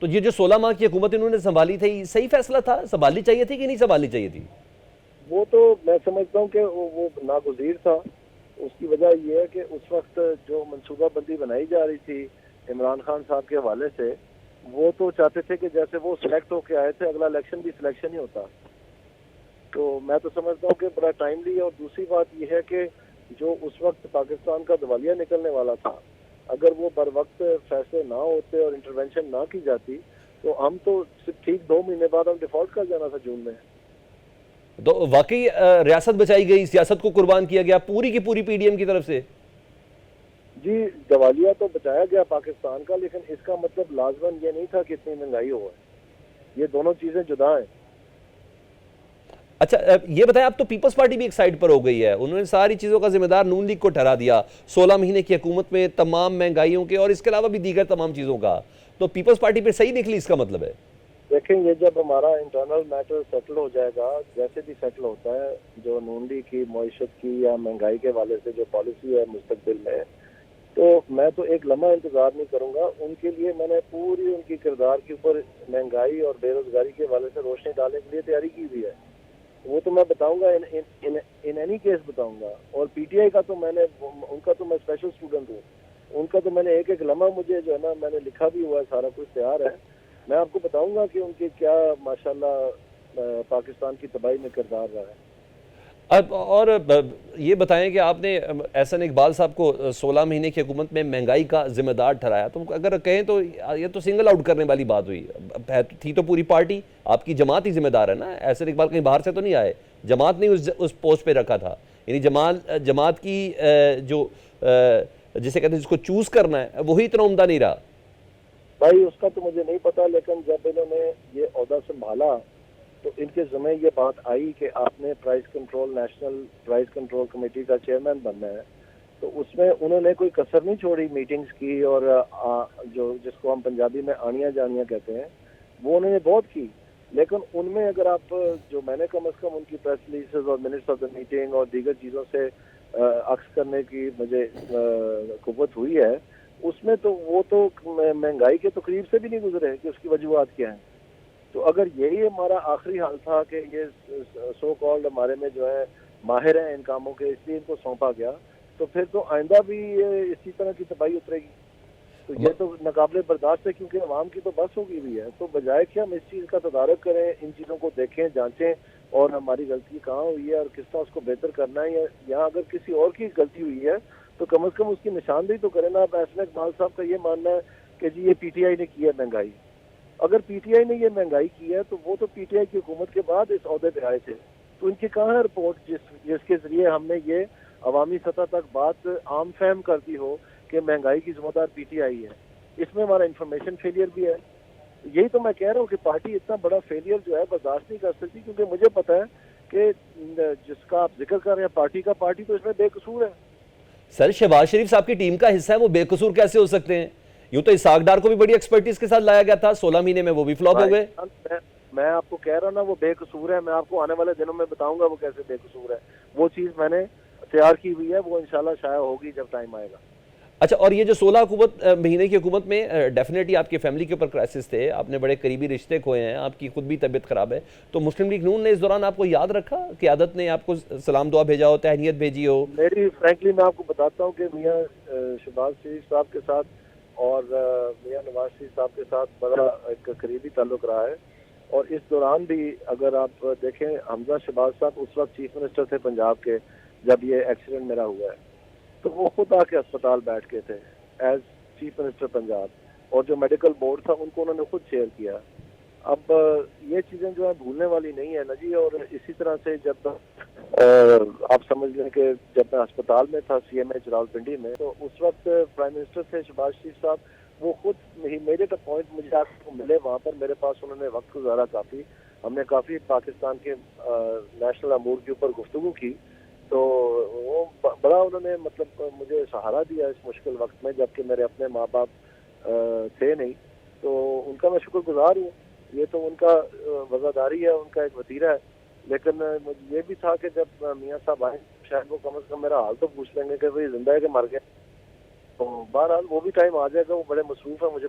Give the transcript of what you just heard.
तो ये जो 16 माह की हुकूमत इन्होंने संभाली थी, सही फैसला था? संभालनी चाहिए थी कि नहीं संभालनी चाहिए थी? वो तो मैं समझता हूँ कि वो नागुज़ीर था। उसकी वजह यह है कि उस वक्त जो मनसूबाबंदी बनाई जा रही थी इमरान खान साहब के हवाले से, वो तो चाहते थे कि जैसे वो सिलेक्ट होके आए थे अगला इलेक्शन भी सिलेक्शन ही होता। तो मैं तो समझता हूँ कि बड़ा टाइमली है। और दूसरी बात यह है कि जो उस वक्त पाकिस्तान का दिवालिया निकलने वाला था, अगर वो बर वक्त फैसले ना होते और इंटरवेंशन ना की जाती तो हम तो सिर्फ ठीक 2 महीने बाद हम डिफॉल्ट कर जाना था जून में। तो वाकई रियासत बचाई गई, सियासत को कुर्बान किया गया पूरी की पूरी पीडीएम की तरफ से? जी, दिवालिया तो बचाया गया पाकिस्तान का, लेकिन इसका मतलब लाजमन ये नहीं था कि इतनी महंगाई हो। ये दोनों चीजें जुदा हैं। अच्छा, ये बताएं, अब तो पीपल्स पार्टी भी एक साइड पर हो गई है, उन्होंने सारी चीज़ों का जिम्मेदार नून लीग को ठहरा दिया 16 महीने की हुकूमत में तमाम महंगाइयों के और इसके अलावा भी दीगर तमाम चीज़ों का। तो पीपल्स पार्टी पे सही निकली, इसका मतलब है? देखें, ये जब हमारा इंटरनल मैटर सेटल हो जाएगा, जैसे भी सेटल होता है, जो नून लीग की मईशत की या महंगाई के वाले से जो पॉलिसी है मुस्तकबिल में, तो मैं तो एक लम्हा इंतजार नहीं करूंगा। उनके लिए मैंने पूरी उनकी किरदार के ऊपर महंगाई और बेरोजगारी के वाले से रोशनी डालने के लिए तैयारी की हुई है। वो तो मैं बताऊंगा, इन एनी केस बताऊंगा। और पीटीआई का तो उनका तो मैं स्पेशल स्टूडेंट हूँ। उनका तो मैंने एक एक लम्हा, मुझे जो है ना, मैंने लिखा भी हुआ है, सारा कुछ तैयार है। मैं आपको बताऊंगा कि उनके क्या माशाल्लाह पाकिस्तान की तबाही में किरदार रहा है। अब और ये बताएं कि आपने एहसन इकबाल साहब को 16 महीने की हुकूमत में महंगाई का जिम्मेदार ठहराया, तो अगर कहें तो ये तो सिंगल आउट करने वाली बात हुई थी। तो पूरी पार्टी, आपकी जमात ही जिम्मेदार है ना। एहसन इकबाल कहीं बाहर से तो नहीं आए, जमात ने उस पोस्ट पे रखा था। यानी जमात की जो जिसे कहते हैं जिसको चूज करना है, वही इतना उम्दा नहीं रहा। भाई उसका तो मुझे नहीं पता, लेकिन जब इन्होंने ये ओहदा संभाला तो इनके ज़िम्मे ये बात आई कि आपने नेशनल प्राइस कंट्रोल कमेटी का चेयरमैन बनना है। तो उसमें उन्होंने कोई कसर नहीं छोड़ी मीटिंग्स की, और जो जिसको हम पंजाबी में आनिया जानिया कहते हैं, वो उन्होंने बहुत की। लेकिन उनमें अगर आप, जो मैंने कम अज़ कम उनकी प्रेस रिलीजेस और मिनट्स ऑफ द मीटिंग और दीगर चीज़ों से अक्स करने की मुझे कुव्वत हुई है, उसमें तो वो तो महंगाई के तो करीब से भी नहीं गुजरे कि उसकी वजूहत क्या है। तो अगर यही हमारा आखिरी हाल था कि ये सो कॉल्ड हमारे में जो है माहिर हैं इन कामों के, इसलिए इनको सौंपा गया, तो फिर तो आइंदा भी ये इसी तरह की तबाही उतरेगी। तो ये तो नाकाबिले बर्दाश्त है, क्योंकि अवाम की तो बस हो गई हुई है। तो बजाय कि हम इस चीज़ का तदारक करें, इन चीज़ों को देखें, जांचें, और हमारी गलती कहाँ हुई है और किस तरह उसको बेहतर करना है, या यहाँ अगर किसी और की गलती हुई है तो कम अज़ कम उसकी निशानदेही तो करें ना। अब एहसन इकबाल साहब का ये मानना है कि जी ये पीटीआई ने की है महंगाई। अगर पीटीआई ने ये महंगाई की है तो वो तो पीटीआई की हुकूमत के बाद इस ओहदे पे आए थे। तो इनकी कहाँ है रिपोर्ट जिसके जरिए हमने ये अवामी सतह तक बात आम फहम कर दी हो कि महंगाई की जिम्मेदार पीटीआई है। इसमें हमारा इंफॉर्मेशन फेलियर भी है। यही तो मैं कह रहा हूँ कि पार्टी इतना बड़ा फेलियर जो है बर्दाश्त नहीं कर सकती, क्योंकि मुझे पता है कि जिसका आप जिक्र कर रहे हैं पार्टी तो इसमें बेकसूर है। सर, शहबाज शरीफ साहब की टीम का हिस्सा है, वो बेकसूर कैसे हो सकते हैं? यूं तो इसाक डार को भी बड़ी एक्सपर्टीज के साथ लाया गया था, 16 महीने में वो भी फ्लॉप हो गए। मैं आपको कह रहा हूँ ना, वो बेकसूर है। मैं आपको आने वाले दिनों में बताऊंगा वो कैसे बेकसूर है। वो चीज मैंने तैयार की हुई है, वो इंशाल्लाह शायद होगी जब टाइम आएगा। अच्छा, और ये जो 16 महीने की हुकूमत में डेफिनेटली आपकी फैमिली के ऊपर क्राइसिस थे, आपने बड़े करीबी रिश्ते खोए हैं, आपकी खुद भी तबीयत खराब है, तो मुस्लिम लीग नून ने इस दौरान आपको याद रखा? क़यादत ने आपको सलाम दुआ भेजा हो, तहनीत भेजी हो? मेरी फ्रैंकली मैं आपको बताता हूँ कि मियाँ शहबाज शरीफ साहब के साथ और मियाँ नवाज शरीफ साहब के साथ बड़ा एक करीबी ताल्लुक रहा है। और इस दौरान भी अगर आप देखें, हमजा शहबाज साहब उस वक्त चीफ मिनिस्टर थे पंजाब के, जब ये एक्सीडेंट मेरा हुआ है, तो वो खुद आके अस्पताल बैठ के थे एज चीफ मिनिस्टर पंजाब। और जो मेडिकल बोर्ड था उनको उन्होंने खुद शेयर किया। अब ये चीज़ें जो है भूलने वाली नहीं है ना जी। और इसी तरह से जब आप समझ लें कि जब मैं अस्पताल में था सीएमएच रावलपिंडी में, तो उस वक्त प्राइम मिनिस्टर थे शहबाज शरीफ साहब। वो खुद ही मेरे तक पॉइंट मुझे आपको मिले वहाँ पर, मेरे पास उन्होंने वक्त गुजारा काफ़ी। हमने काफ़ी पाकिस्तान के नेशनल अमूर के ऊपर गुफ्तगू की। तो वो बड़ा उन्होंने मतलब मुझे सहारा दिया इस मुश्किल वक्त में, जबकि मेरे अपने माँ बाप थे नहीं। तो उनका मैं शुक्रगुजार हूँ। ये तो उनका वफादारी है, उनका एक वतीरा है। लेकिन मुझे ये भी था कि जब मियाँ साहब आए, शायद वो कम से कम मेरा हाल तो पूछ लेंगे कि भाई जिंदा है कि मर गए। तो बहरहाल वो भी टाइम आ जाएगा, वो बड़े मसरूफ है मुझे